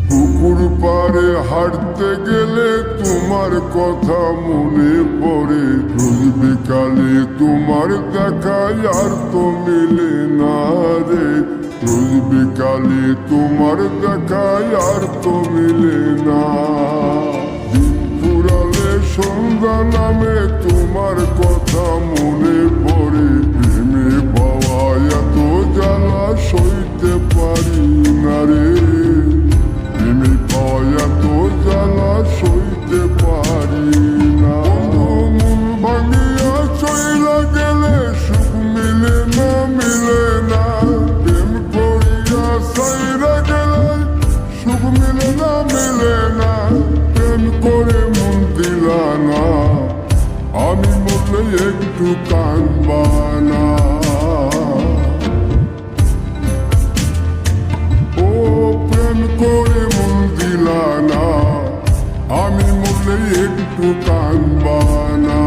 পুকুর পাড়ে হাঁটতে গেলে তোমার কথা মনে পড়ে, রোজ বিকালে তোমার দেখায় আর তো মিলে না রে, রোজ বিকালে তোমার দেখায় আর তো মিলে না। দিন ফুরালে সন্ধ্যা নামে তোমার কথা মনে পড়ে, প্রেমে পাওয়া এত জ্বালা সইতে পারি না রে, প্রেমে পাওয়া এত জ্বালা সইতে পারি না। মন ভাঙিয়া চইলা গেলে সুখ মিলে না, মিলে না, প্রেম করিয়া সাইরা গেলে সুখ মিলে না, মিলে না, প্রেম করে মন দিলা না, আমি মরলে একটু কাঁদবা না। ও প্রেম করে মন দিলা না, আমি মরলে একটু কাঁদবা না।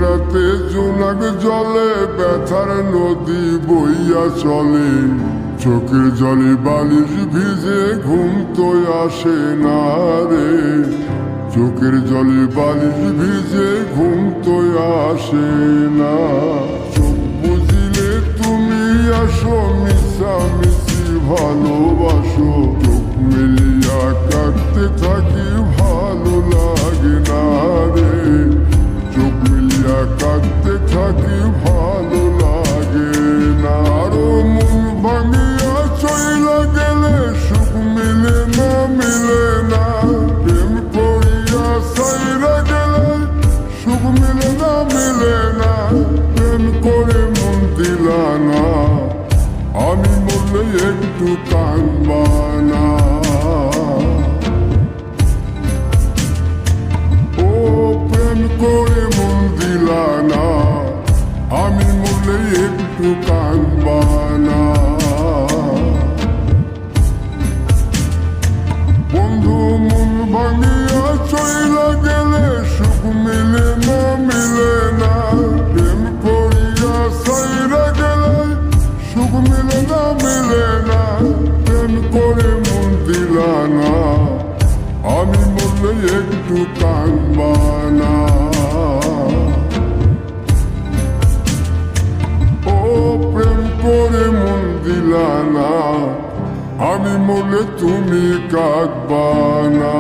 রাতে জোনাক জলে ব্যথার নদী বইয়া চলে, চোখের জলে বালিশ ভিজে ঘুম তো আসে না রে, চোখের জলে বালিশ ভিজে ঘুম তো আসে না। চোখ বুঝিলে তুমি আসো, মিশামিশি ভালোবাসো, চোখ মেলিয়া কাঁদতে থাকি ভালো লাগে না রে, চোখ মিলিয়া কাঁদতে থাকি ভালো লাগে না। আরো মন ভাঙিয়া চইলা গেলে সুখ মিলে না, মিলে না, প্রেম করিয়া সাইরা গেলে সুখ মিলে না, মিলে না, প্রেম করে মন দিলা না, আমি মরলে একটু কাঁদবা না। ও প্রেম করে মন দিলা না, আমি মরলে একটু কাঁদবা না। বন্ধু মন ভাঙিয়া চইলা গেলে সুখ মিলে না, মিলে না, প্রেম করিয়া সাইরা গেলে সুখ মিলে না, মিলে না, প্রেম করে মন দিলা না, আমি মরলে একটু কাঁদবা না। ও প্রেম করে মন দিলা না, আমি মরলে তুমি কাঁদবা না।